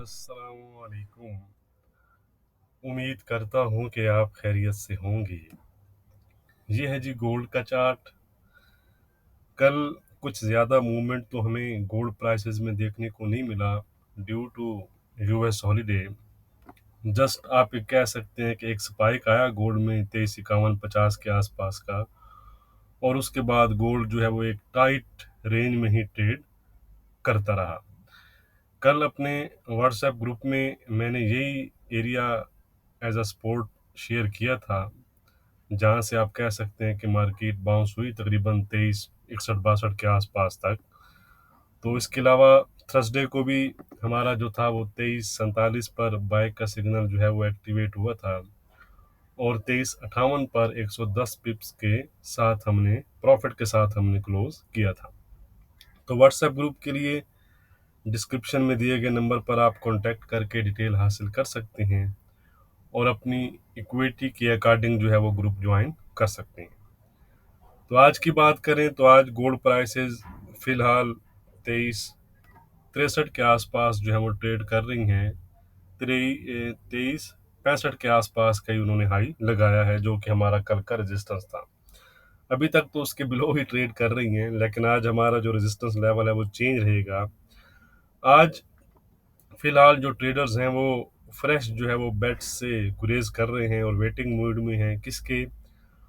अस्सलामुअलैकुम। उम्मीद करता हूँ कि आप खैरियत से होंगे। ये है जी गोल्ड का चार्ट। कल कुछ ज़्यादा मूवमेंट तो हमें गोल्ड प्राइसेस में देखने को नहीं मिला due to US holiday. Just आप ये कह सकते हैं कि एक स्पाइक आया गोल्ड में 2351-50 के आसपास का, और उसके बाद गोल्ड जो है वो एक टाइट रेंज में ही ट्रेड करता रहा। कल अपने व्हाट्सएप ग्रुप में मैंने यही area as a support share किया था, जहां से आप कह सकते हैं कि मार्केट बाउंस हुई तकरीबन 2361-62 के आसपास तक। तो इसके अलावा थर्सडे को भी हमारा जो था वो 2347 पर बाय का सिग्नल जो है वो एक्टिवेट हुआ था, और 2358 पर 110 पिप्स के साथ हमने प्रॉफिट के साथ हमने क्लोज किया था। तो व्हाट्सएप ग्रुप के लिए डिस्क्रिप्शन में दिए गए नंबर पर आप कांटेक्ट करके डिटेल हासिल कर सकते हैं और अपनी इक्विटी के अकॉर्डिंग जो है वो ग्रुप ज्वाइन कर सकते हैं। तो आज की बात करें तो आज गोल्ड प्राइसेस फिलहाल 2363 के आसपास जो है वो ट्रेड कर रही हैं। 2365 के आसपास का ही उन्होंने हाई लगाया है, जो कि हमारा कल का रेजिस्टेंस था। अभी तक तो उसके बिलो ही ट्रेड कर रही हैं, लेकिन आज हमारा जो रेजिस्टेंस लेवल है वो चेंज रहेगा। आज फिलहाल जो ट्रेडर्स हैं वो फ्रेश जो है वो बेट्स से गुरेज कर रहे हैं और वेटिंग मूड में हैं। किसके?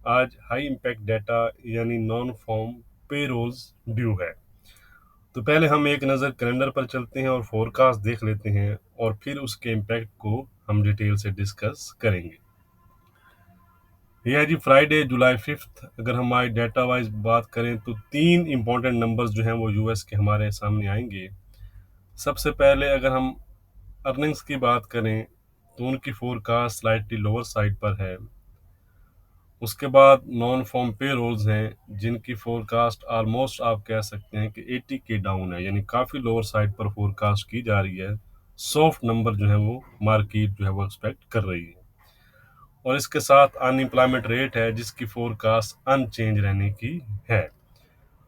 आज हाई इम्पैक्ट डाटा यानी नॉन फॉर्म पेरोल्स ड्यू है। तो पहले हम एक नज़र कैलेंडर पर चलते हैं और फोरकास्ट देख लेते हैं, और फिर उसके इम्पैक्ट को हम डिटेल से डिस्कस करेंगे। यह है जी फ्राइडे जुलाई 5। अगर हम आज डाटा वाइज बात करें तो तीन इंपॉर्टेंट नंबर्स जो हैं वो यूएस के हमारे सामने आएंगे। सबसे पहले अगर हम अर्निंग्स की बात करें तो उनकी फोरकास्ट स्लाइटली लोअर साइड पर है। उसके बाद नॉन फॉर्म पे रोल्स हैं जिनकी फोरकास्ट ऑलमोस्ट आप कह सकते हैं कि 80 के डाउन है, यानी काफ़ी लोअर साइड पर फोरकास्ट की जा रही है। सॉफ्ट नंबर जो है वो मार्केट जो है वो एक्सपेक्ट कर रही है। और इसके साथ अनएम्प्लॉयमेंट रेट है जिसकी फोरकास्ट अनचेंज रहने की है।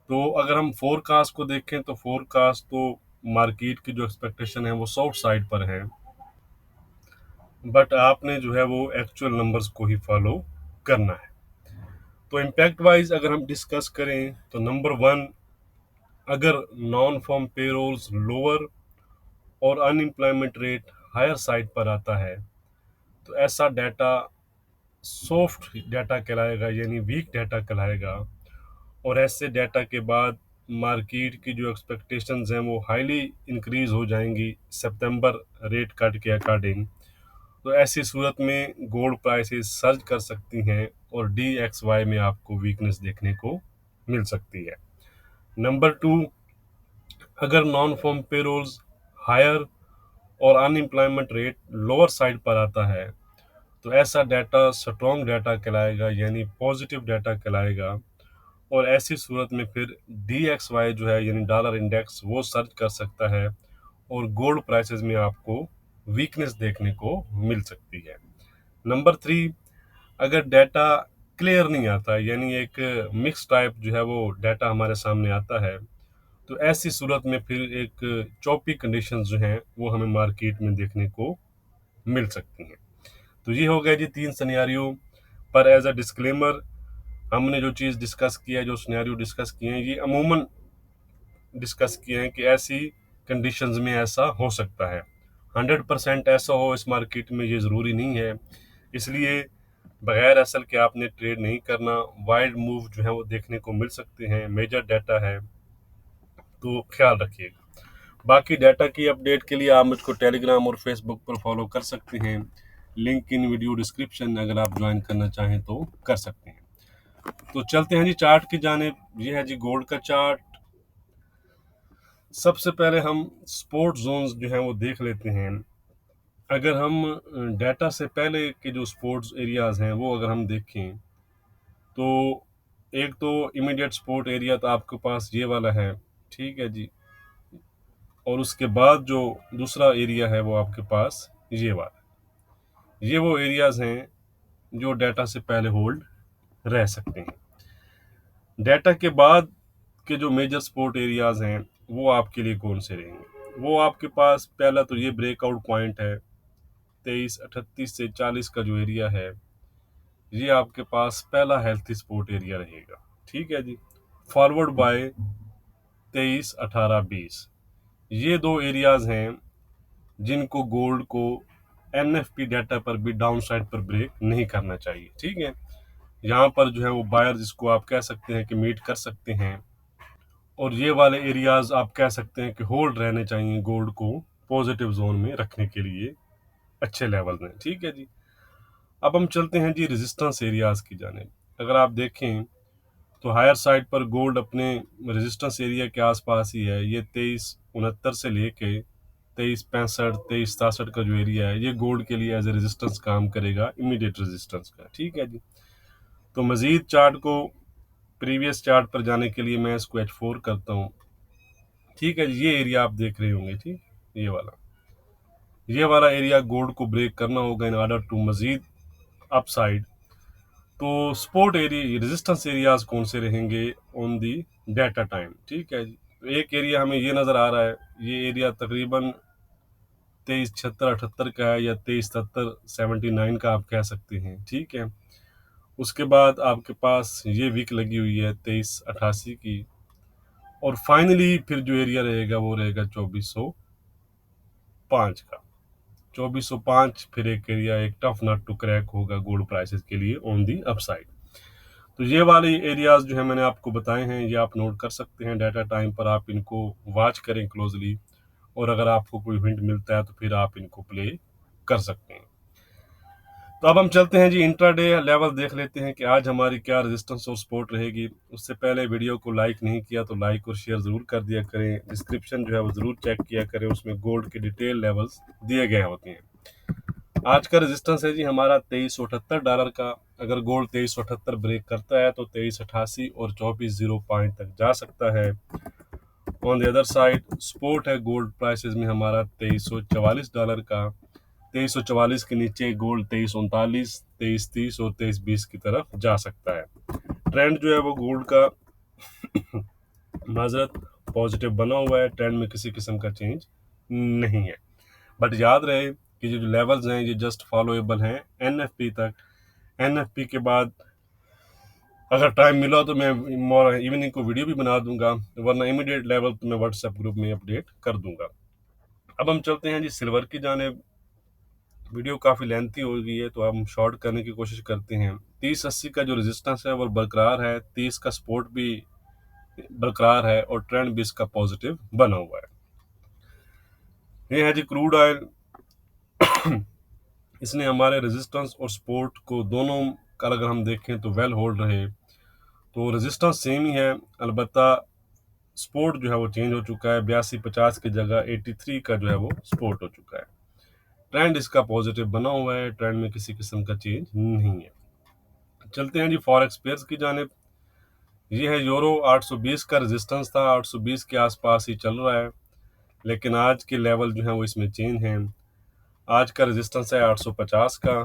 तो अगर हम फोरकास्ट को देखें तो फोरकास्ट तो मार्केट की जो एक्सपेक्टेशन है वो सॉफ्ट साइड पर है, बट आपने जो है वो एक्चुअल नंबर्स को ही फॉलो करना है। तो इम्पैक्ट वाइज अगर हम डिस्कस करें तो नंबर वन, अगर नॉन फॉर्म पेरोल्स लोअर और अनएम्प्लॉयमेंट रेट हायर साइड पर आता है तो ऐसा डाटा सॉफ्ट डाटा कहलाएगा, यानी वीक डाटा कहलाएगा। और ऐसे डाटा के बाद मार्केट की जो एक्सपेक्टेशंस हैं वो हाईली इंक्रीज हो जाएंगी सितंबर रेट कट के अकॉर्डिंग। तो ऐसी सूरत में गोल्ड प्राइसेस सर्ज कर सकती हैं और DXY में आपको वीकनेस देखने को मिल सकती है। नंबर टू, अगर नॉन फॉर्म पेरोल्स हायर और अनएम्प्लॉयमेंट रेट लोअर साइड पर आता है तो ऐसा डाटा स्ट्रॉन्ग डाटा कहलाएगा, यानी पॉजिटिव डाटा कहलाएगा। और ऐसी सूरत में फिर DXY जो है यानी डॉलर इंडेक्स वो सर्च कर सकता है और गोल्ड प्राइसेस में आपको वीकनेस देखने को मिल सकती है। नंबर थ्री, अगर डाटा क्लियर नहीं आता, यानी एक मिक्स टाइप जो है वो डाटा हमारे सामने आता है, तो ऐसी सूरत में फिर एक चॉपी कंडीशंस जो हैं वो हमें मार्केट में देखने को मिल सकती हैं। तो ये हो गया जी तीन सिनेरियो। पर एज अ डिस्क्लेमर, हमने जो चीज़ डिस्कस किया है, जो सिनेरियो डिस्कस किए हैं, ये अमूमन डिस्कस किए हैं कि ऐसी कंडीशंस में ऐसा हो सकता है। 100% ऐसा हो इस मार्केट में ये ज़रूरी नहीं है, इसलिए बगैर असल के आपने ट्रेड नहीं करना। वाइड मूव जो है वो देखने को मिल सकते हैं, मेजर डाटा है, तो ख्याल रखिएगा। बाकी डाटा की अपडेट के लिए आप मुझको टेलीग्राम और फेसबुक पर फॉलो कर सकते हैं। लिंक इन वीडियो डिस्क्रिप्शन, अगर आप ज्वाइन करना चाहें तो कर सकते हैं। तो चलते हैं जी चार्ट की जानिब। ये है जी गोल्ड का चार्ट। सबसे पहले हम स्पोर्ट जोन्स जो हैं वो देख लेते हैं। अगर हम डाटा से पहले के जो स्पोर्ट्स एरियाज़ हैं वो अगर हम देखें तो एक तो इमीडिएट स्पोर्ट एरिया तो आपके पास ये वाला है, ठीक है जी। और उसके बाद जो दूसरा एरिया है वो आपके पास ये वाला। ये वो एरियाज़ हैं जो डाटा से पहले होल्ड रह सकते हैं। डाटा के बाद के जो मेजर स्पोर्ट एरियाज़ हैं वो आपके लिए कौन से रहेंगे? वो आपके पास पहला तो ये ब्रेकआउट पॉइंट है 2338 से 40 का जो एरिया है, ये आपके पास पहला हेल्थी सपोर्ट एरिया रहेगा। ठीक है जी। फॉरवर्ड बाय 23 18 20, ये दो एरियाज हैं जिनको गोल्ड को एनएफपी डाटा पर भी डाउन साइड पर ब्रेक नहीं करना चाहिए। ठीक है, यहाँ पर जो है वो बायर जिसको आप कह सकते हैं कि मीट कर सकते हैं, और ये वाले एरियाज आप कह सकते हैं कि होल्ड रहने चाहिए गोल्ड को पॉजिटिव जोन में रखने के लिए अच्छे लेवल में। ठीक है जी। अब हम चलते हैं जी रेजिस्टेंस एरियाज की जाने। अगर आप देखें तो हायर साइड पर गोल्ड अपने रेजिस्टेंस एरिया के आसपास ही है। ये 2369 से लेके 2365 2367 का जो एरिया है, ये गोल्ड के लिए एज ए रेजिस्टेंस काम करेगा, इमीडिएट रेजिस्टेंस का। ठीक है जी। तो मजीद चार्ट को प्रीवियस चार्ट पर जाने के लिए मैं इसको H4 करता हूँ। ठीक है जी। ये एरिया आप देख रहे होंगे, ठीक, ये वाला एरिया गोल्ड को ब्रेक करना होगा इन ऑर्डर टू मजीद अपसाइड। तो सपोर्ट एरिया रेजिस्टेंस एरियाज कौन से रहेंगे ऑन दी डाटा टाइम। ठीक है जी। तो एक एरिया हमें ये नज़र आ रहा है, ये एरिया तकरीबन 2376 का है, या 2379 का आप कह सकते हैं। ठीक है। उसके बाद आपके पास ये वीक लगी हुई है 2388 की, और फाइनली फिर जो एरिया रहेगा वो रहेगा 2405 का। 2405 फिर एक एरिया, एक टफ नट टू क्रैक होगा गोल्ड प्राइसेस के लिए ऑन दी अपसाइड। तो ये वाले एरियाज जो है मैंने आपको बताए हैं, ये आप नोट कर सकते हैं डाटा टाइम पर, आप इनको वॉच करें क्लोजली, और अगर आपको कोई हिंट मिलता है तो फिर आप इनको प्ले कर सकते हैं। तो अब हम चलते हैं जी इंट्राडे लेवल देख लेते हैं कि आज हमारी क्या रेजिस्टेंस और सपोर्ट रहेगी। उससे पहले वीडियो को लाइक नहीं किया तो लाइक और शेयर ज़रूर कर दिया करें। डिस्क्रिप्शन जो है वो ज़रूर चेक किया करें, उसमें गोल्ड के डिटेल लेवल्स दिए गए होते हैं। आज का रेजिस्टेंस है जी हमारा $2378 का। अगर गोल्ड 2378 ब्रेक करता है तो 2388 और 2405 तक जा सकता है। On the other side support है गोल्ड प्राइसेस में हमारा $2344 का। 2344 के नीचे गोल्ड 2339, 2330 और 2320 की तरफ जा सकता है। ट्रेंड जो है वो गोल्ड का माजरत पॉजिटिव बना हुआ है, ट्रेंड में किसी किस्म का चेंज नहीं है। बट याद रहे कि जो लेवल्स हैं ये जस्ट फॉलोएबल हैं एनएफपी तक। एनएफपी के बाद अगर टाइम मिला तो मैं इवनिंग को वीडियो भी बना दूंगा, वरना इमीडिएट लेवल तो मैं व्हाट्सएप ग्रुप में अपडेट कर दूंगा। अब हम चलते हैं जी सिल्वर की जानिब। वीडियो काफ़ी लेंथी हो गई है तो हम शॉर्ट करने की कोशिश करते हैं। 3080 का जो रेजिस्टेंस है वो बरकरार है, 30 का सपोर्ट भी बरकरार है, और ट्रेंड भी इसका पॉजिटिव बना हुआ है। ये है जी क्रूड ऑयल। इसने हमारे रेजिस्टेंस और सपोर्ट को दोनों का अगर हम देखें तो वेल होल्ड रहे। तो रेजिस्टेंस सेम ही है, अलबत्ता सपोर्ट जो है वो चेंज हो चुका है। 8250 की जगह 83 का जो है वो सपोर्ट हो चुका है। ट्रेंड इसका पॉजिटिव बना हुआ है, ट्रेंड में किसी किस्म का चेंज नहीं है। चलते हैं जी फॉरेक्स पेयर्स की जानिब। ये है यूरो। 820 का रेजिस्टेंस था, 820 के आसपास ही चल रहा है, लेकिन आज के लेवल जो है वो इसमें चेंज हैं। आज का रेजिस्टेंस है 850 का,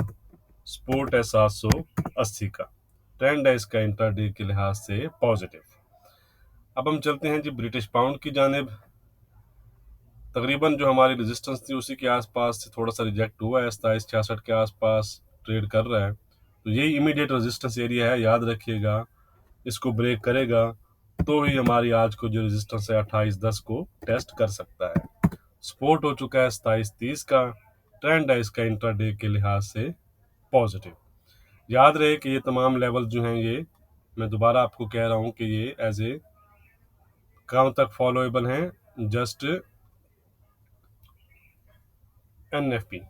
सपोर्ट है 780 का। ट्रेंड है इसका इंट्राडे के लिहाज से पॉजिटिव। अब हम चलते हैं जी ब्रिटिश पाउंड की जानिब। तकरीबन जो हमारी रेजिस्टेंस थी उसी के आसपास से थोड़ा सा रिजेक्ट हुआ है, 2766 के आसपास ट्रेड कर रहा है। तो यही इमीडिएट रेजिस्टेंस एरिया है, याद रखिएगा। इसको ब्रेक करेगा तो ही हमारी आज को जो रेजिस्टेंस है 2810 को टेस्ट कर सकता है। सपोर्ट हो चुका है 2730 का। ट्रेंड है इसका इंट्राडे के लिहाज से पॉजिटिव। याद रहे कि ये तमाम लेवल जो हैं, ये मैं दोबारा आपको कह रहा हूँ कि ये एज ए कहाँ तक फॉलोएबल हैं, जस्ट एनएफपी।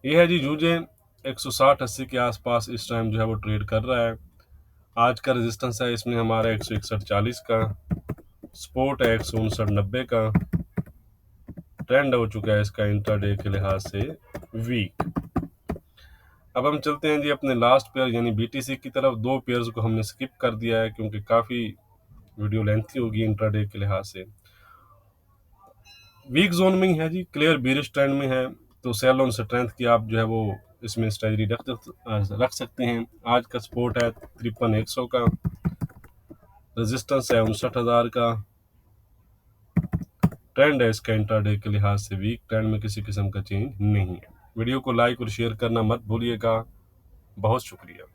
ये है जी यूजे 160-80 के आसपास इस टाइम जो है वो ट्रेड कर रहा है। आज का रेजिस्टेंस है इसमें हमारा 161.40 का, सपोर्ट है 159.90 का। ट्रेंड हो चुका है इसका इंट्राडे के लिहाज से वीक। अब हम चलते हैं जी अपने लास्ट पेयर यानी बीटीसी की तरफ। दो पेयर्स को हमने स्किप कर दिया है क्योंकि काफ़ी वीडियो लेंथी होगी इंट्राडे के लिहाज से। वीक जोन में ही है जी, क्लियर बीरिश ट्रेंड में है, तो सेल ऑन स्ट्रेंथ की आप जो है वो इसमें स्ट्रेटजी रख सकते हैं। आज का सपोर्ट है 53,100 का, रेजिस्टेंस है 59,000 का, ट्रेंड है इसका इंट्राडे के लिहाज से वीक, ट्रेंड में किसी किस्म का चेंज नहीं है। वीडियो को लाइक और शेयर करना मत भूलिएगा। बहुत शुक्रिया।